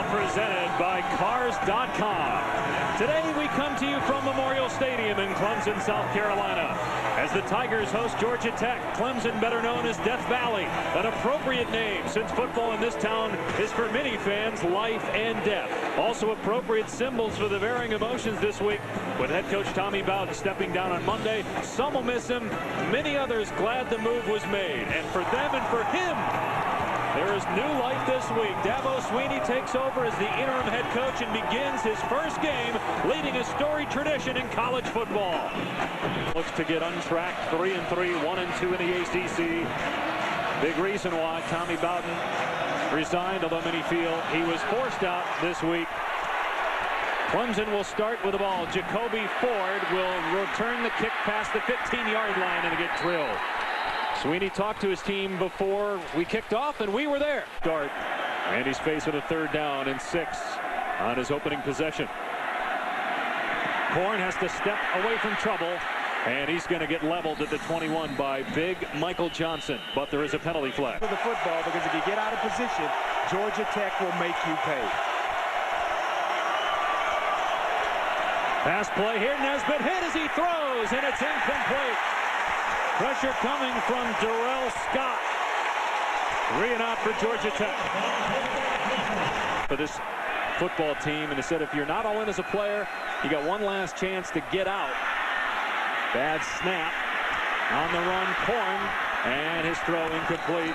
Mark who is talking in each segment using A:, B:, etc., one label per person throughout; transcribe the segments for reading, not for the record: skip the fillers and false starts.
A: presented by Cars.com. Today we come to you from Memorial Stadium in Clemson, South Carolina, as the Tigers host Georgia Tech. Clemson, better known as Death Valley, an appropriate name since football in this town is for many fans life and death. Also appropriate symbols for the varying emotions this week, with head coach Tommy Bowden stepping down on Monday. Some will miss him, many others glad the move was made, and for them and for him, there is new life this week. Dabo Sweeney takes over as the interim head coach and begins his first game, leading a storied tradition in college football. Looks to get untracked, 3-3, 1-2 in the ACC. Big reason why Tommy Bowden resigned, although many feel he was forced out this week. Clemson will start with the ball. Jacoby Ford will return the kick past the 15-yard line and get drilled. Sweeney talked to his team before we kicked off, and we were there. Start, and he's faced with a 3rd down and 6 on his opening possession. Korn has to step away from trouble, and he's going to get leveled at the 21 by big Michael Johnson, but there is a penalty flag.
B: For the football, because if you get out of position, Georgia Tech will make you pay.
A: Pass play here, Nesbitt hit as he throws, and it's incomplete. Pressure coming from Darrell Scott. 3 and out for Georgia Tech. For this football team, and they said if you're not all in as a player, you got one last chance to get out. Bad snap. On the run, Korn, and his throw incomplete.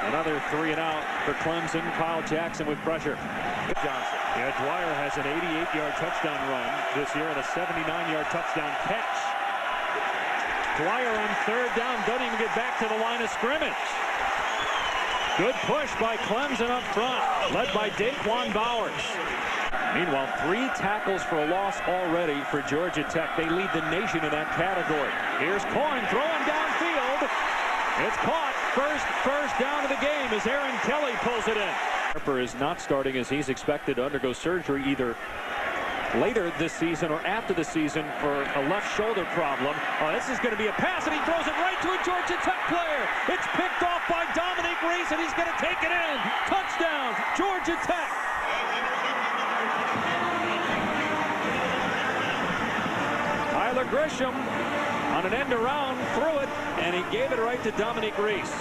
A: Another 3 and out for Clemson. Kyle Jackson with pressure. Johnson. Yeah, Dwyer has an 88-yard touchdown run this year and a 79-yard touchdown catch. Dwyer on 3rd down, doesn't even get back to the line of scrimmage. Good push by Clemson up front, led by Daquan Bowers. Meanwhile, 3 tackles for a loss already for Georgia Tech. They lead the nation in that category. Here's Korn throwing downfield. It's caught. First down of the game as Aaron Kelly pulls it in. Harper is not starting as he's expected to undergo surgery either later this season or after the season for a left shoulder problem. Oh, this is going to be a pass, and he throws it right to a Georgia Tech player. It's picked off by Dominique Reese, and he's going to take it in. Touchdown, Georgia Tech. Tyler Grisham on an end around threw it, and he gave it right to Dominique Reese.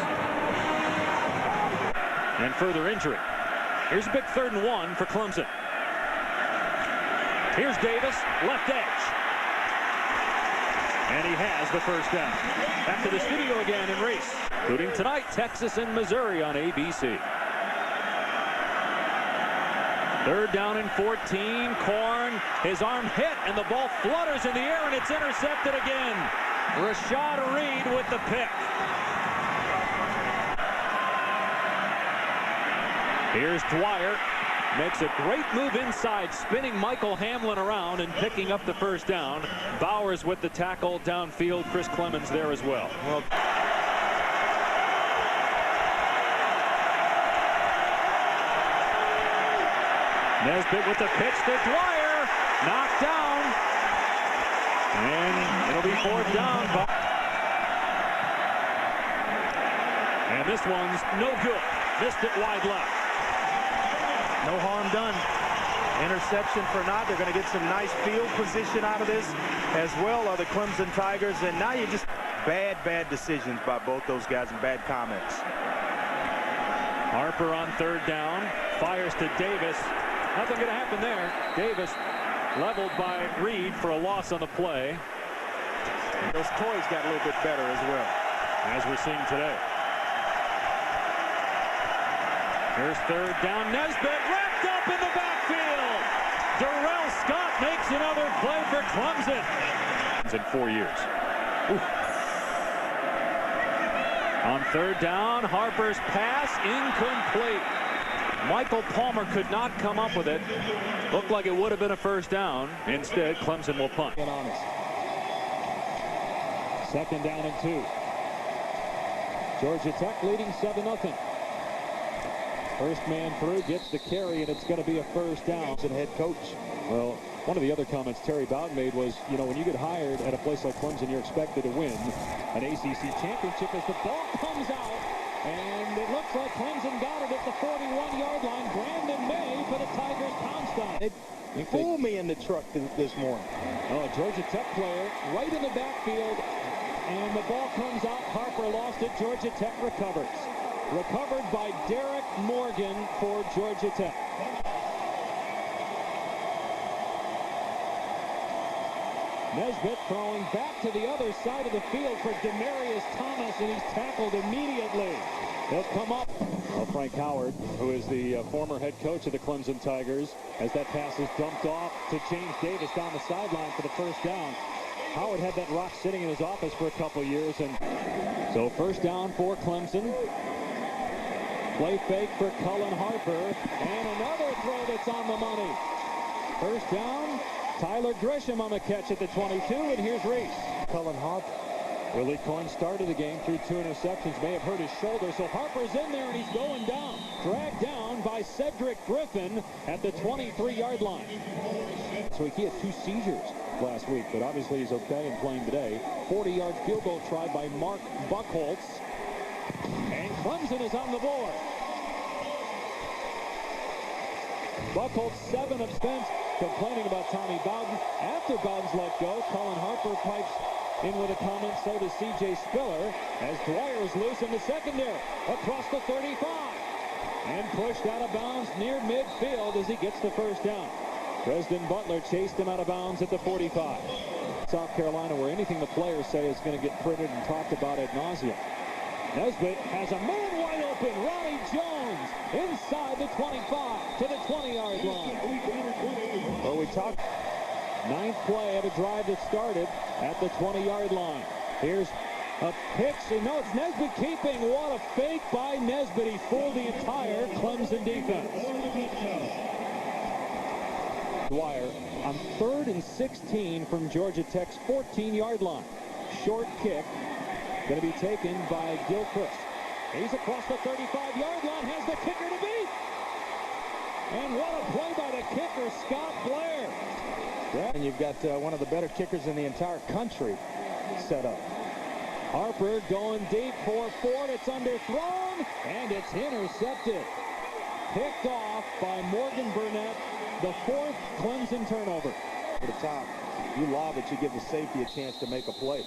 A: And further injury. Here's a big 3rd and 1 for Clemson. Here's Davis, left edge. And he has the 1st down. Back to the studio again in Reese. Including tonight, Texas and Missouri on ABC. 3rd down and 14. Korn, his arm hit, and the ball flutters in the air, and it's intercepted again. Rashad Reed with the pick. Here's Dwyer. Makes a great move inside, spinning Michael Hamlin around and picking up the 1st down. Bowers with the tackle downfield. Chris Clemens there as well. Nesbitt with the pitch to Dwyer. Knocked down. And it'll be 4th down. And this one's no good. Missed it wide left.
B: No harm done. Interception for not. They're going to get some nice field position out of this, as well are the Clemson Tigers. And now you just bad decisions by both those guys and bad comments.
A: Harper on 3rd down. Fires to Davis. Nothing going to happen there. Davis leveled by Reed for a loss on the play.
B: Those toys got a little bit better as well,
A: as we're seeing today. Here's 3rd down. Nesbitt wrapped up in the backfield. Darrell Scott makes another play for Clemson. In 4 years. Ooh. On 3rd down, Harper's pass incomplete. Michael Palmer could not come up with it. Looked like it would have been a 1st down. Instead, Clemson will punt. 2nd down and 2. Georgia Tech leading 7-0. First man through, gets the carry, and it's going to be a 1st down. And head coach. Well, one of the other comments Terry Bowden made was, you know, when you get hired at a place like Clemson, you're expected to win an ACC championship. As the ball comes out, And it looks like Clemson got it at the 41-yard line. Brandon May for the Tigers pounced on it.
B: They fooled me in the truck this morning.
A: Oh, Georgia Tech player right in the backfield. And the ball comes out. Harper lost it. Georgia Tech recovers. Recovered by Derek Morgan for Georgia Tech. Nesbitt throwing back to the other side of the field for Demarius Thomas, and he's tackled immediately. He'll come up. Well, Frank Howard, who is the former head coach of the Clemson Tigers, as that pass is dumped off to James Davis down the sideline for the first down. Howard had that rock sitting in his office for a couple years, and so first down for Clemson. Play fake for Cullen Harper, and another throw that's on the money. First down. Tyler Grisham on the catch at the 22, and here's Reese. Cullen Harper. Willie Coyne started the game through 2 interceptions. May have hurt his shoulder, so Harper's in there, and he's going down. Dragged down by Cedric Griffin at the 23-yard line. So he had 2 seizures last week, but obviously he's okay and playing today. 40-yard field goal tried by Mark Buchholz. And Clemson is on the board. Buchholz 7 of Spence. Complaining about Tommy Bowden. After Bowden's let go, Cullen Harper pipes in with a comment. So does C.J. Spiller as Dwyer's loose in the secondary. Across the 35. And pushed out of bounds near midfield as he gets the first down. Preston Butler chased him out of bounds at the 45. South Carolina, where anything the players say is going to get printed and talked about ad nauseum. Nesbitt has a man wide open. Ronnie Jones inside the 25 to the 20-yard line. Well, we talked 9th play of a drive that started at the 20-yard line. Here's a pitch, and no, it's Nesbitt keeping. What a fake by Nesbitt. He fooled the entire Clemson defense. Dwyer on 3rd and 16 from Georgia Tech's 14-yard line. Short kick. Going to be taken by Gilchrist. He's across the 35-yard line, has the kicker to beat. And what a play by the kicker, Scott Blair. And you've got one of the better kickers in the entire country set up. Harper going deep for Ford. It's underthrown, and it's intercepted. Picked off by Morgan Burnett, the 4th Clemson turnover. To the top. You lob it, you give the safety a chance to make a play.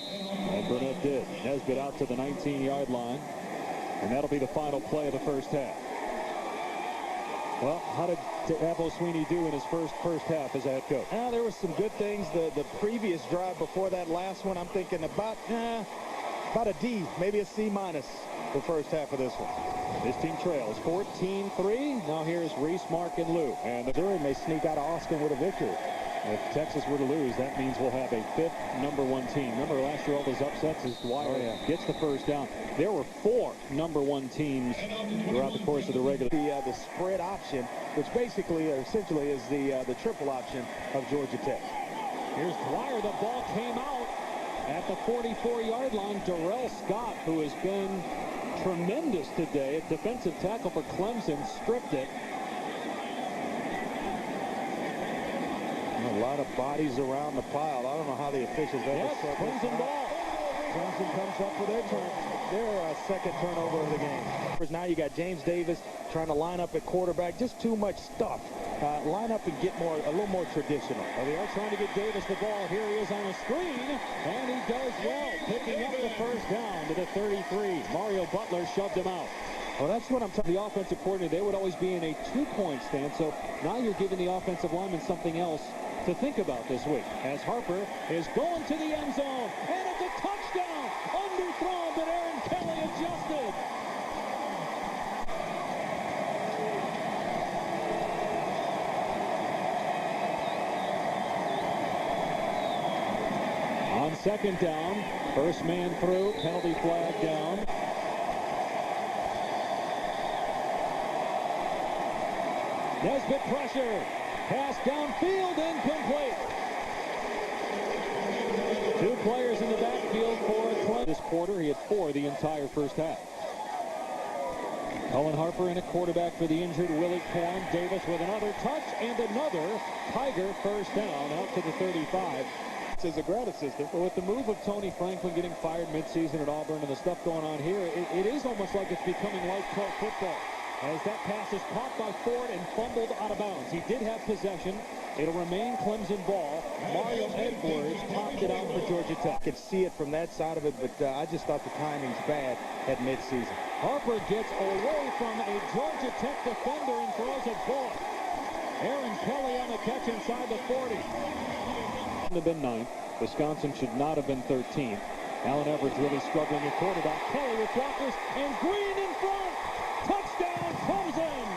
A: And Burnett did. Nesbitt out to the 19-yard line. And that'll be the final play of the first half. Well, how did Dabo Sweeney do in his first half as a head coach? There were some good things. The previous drive before that last one, I'm thinking about a D, maybe a C- the first half of this one. This team trails 14-3. Now here's Reese, Mark, and Lou. And Missouri may sneak out of Austin with a victory. If Texas were to lose, that means we'll have a 5th #1 team. Remember last year all those upsets as Dwyer gets the first down. There were 4 #1 teams throughout the course of the regular. The spread option, which basically or essentially is the triple option of Georgia Tech. Here's Dwyer. The ball came out at the 44-yard line. Darrell Scott, who has been tremendous today at defensive tackle for Clemson, stripped it. A lot of bodies around the pile. I don't know how the officials ever saw Clemson ball. Clemson comes up with their second turnover of the game. Now you got James Davis trying to line up at quarterback. Just too much stuff. Line up and get a little more traditional. Well, they are trying to get Davis the ball. Here he is on the screen, and he does well, picking up the first down to the 33. Mario Butler shoved him out. Well, that's what I'm talking about. The offensive coordinator, they would always be in a 2-point stance. So now you're giving the offensive lineman something else to think about this week, as Harper is going to the end zone, and it's a touchdown, underthrown, but Aaron Kelly adjusted. On 2nd down, first man through, penalty flag down. Nesbitt pressure. Pass downfield, incomplete. 2 players in the backfield for Clemson. This quarter, he had 4 the entire first half. Cullen Harper in a quarterback for the injured Willie Coyne. Davis with another touch and another Tiger first down out to the 35.
C: as a grad assistant.
A: Well, with the move of Tony Franklin getting fired midseason at Auburn and the stuff going on here, it is almost like it's becoming like pro football. As that pass is caught by Ford and fumbled out of bounds. He did have possession. It'll remain Clemson ball. Mario Edwards popped it out for Georgia Tech.
B: I could see it from that side of it, but I just thought the timing's bad at midseason.
A: Harper gets away from a Georgia Tech defender and throws it forward. Aaron Kelly on the catch inside the 40. Should have been 9th. Wisconsin should not have been 13th. Allen Edwards really struggling at quarterback. Kelly with blockers and Green in front. Touchdown, Clemson!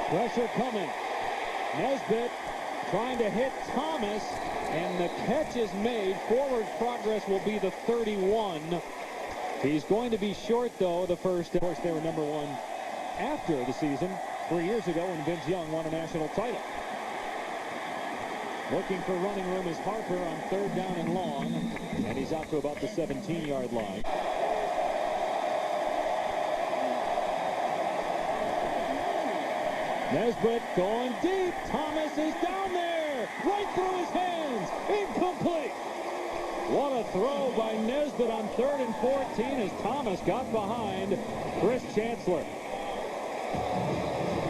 A: Pressure coming. Nesbitt trying to hit Thomas, and the catch is made. Forward progress will be the 31. He's going to be short, though, the first. Of course, they were #1 after the season 3 years ago when Vince Young won a national title. Looking for running room is Harper on 3rd down and long, and he's out to about the 17-yard line. Nesbitt going deep. Thomas is down there. Right through his hands. Incomplete. What a throw by Nesbitt on 3rd and 14 as Thomas got behind Chris Chancellor.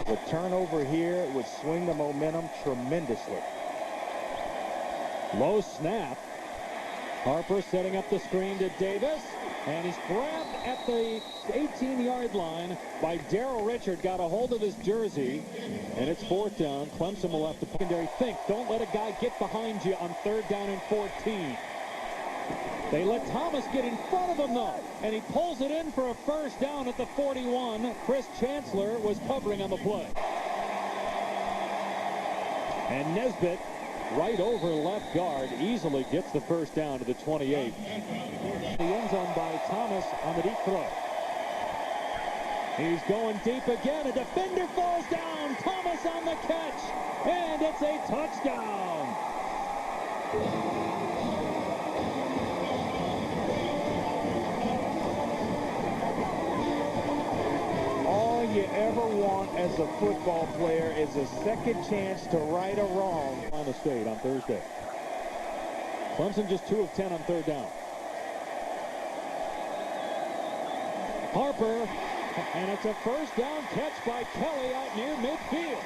B: The turnover here would swing the momentum tremendously.
A: Low snap. Harper setting up the screen to Davis. And he's grabbed at the 18-yard line by Darrell Richard. Got a hold of his jersey. And it's 4th down. Clemson will have to secondary think. Don't let a guy get behind you on 3rd down and 14. They let Thomas get in front of him, though. And he pulls it in for a 1st down at the 41. Chris Chancellor was covering on the play. And Nesbitt, right over left guard, easily gets the 1st down to the 28. The end zone by Thomas on the deep throw. He's going deep again. A defender falls down. Thomas on the catch. And it's a touchdown.
B: All you ever want as a football player is a second chance to right a wrong.
A: On the state on Thursday. Clemson just 2 of 10 on 3rd down. Harper, and it's a 1st down catch by Kelly out near midfield.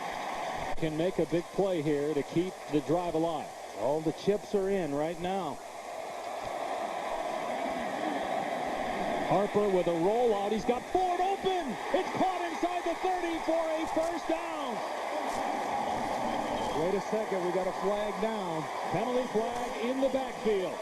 A: Can make a big play here to keep the drive alive.
B: All the chips are in right now.
A: Harper with a rollout. He's got Ford open. It's caught inside the 30 for a 1st down.
B: Wait a second, we got a flag down.
A: Penalty flag in the backfield.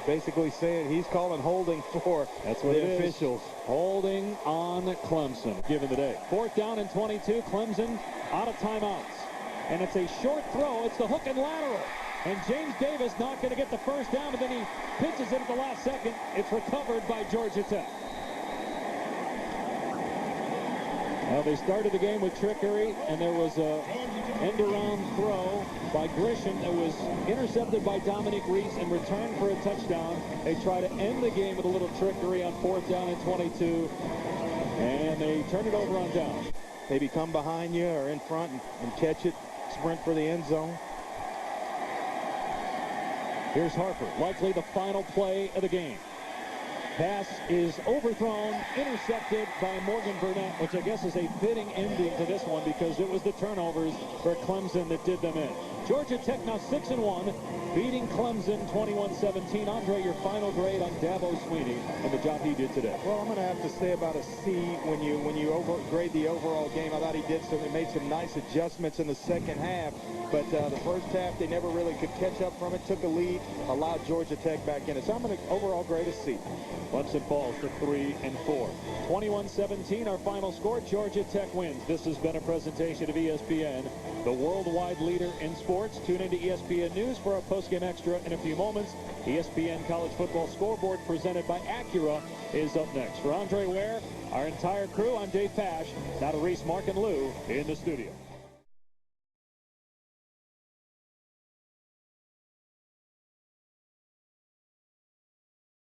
B: Basically saying he's calling holding for
A: That's what
B: the officials.
A: Holding on Clemson, given the day. 4th down and 22. Clemson out of timeouts. And it's a short throw. It's the hook and lateral. And James Davis not going to get the 1st down, but then he pitches it at the last second. It's recovered by Georgia Tech. Well, they started the game with trickery, and there was a end-around throw by Grisham that was intercepted by Dominique Reese and returned for a touchdown. They try to end the game with a little trickery on 4th down and 22, and they turn it over on down.
B: Maybe come behind you or in front and catch it, sprint for the end zone.
A: Here's Harper, likely the final play of the game. Pass is overthrown, intercepted by Morgan Burnett, which I guess is a fitting ending to this one because it was the turnovers for Clemson that did them in. Georgia Tech now 6-1, beating Clemson 21-17. Andre, your final grade on Dabo Sweeney and the job he did today.
B: Well, I'm going to have to say about a C when you grade the overall game. I thought he made some nice adjustments in the second half, but the first half they never really could catch up from it. Took a lead, allowed Georgia Tech back in it. So I'm going to overall grade a C.
A: Clemson falls to 3-4. 21-17, our final score. Georgia Tech wins. This has been a presentation of ESPN, the worldwide leader in sports. Tune into ESPN News for our postgame extra in a few moments. ESPN College Football Scoreboard presented by Acura is up next. For Andre Ware, our entire crew, I'm Dave Pash. Now to Reese, Mark, and Lou in the studio.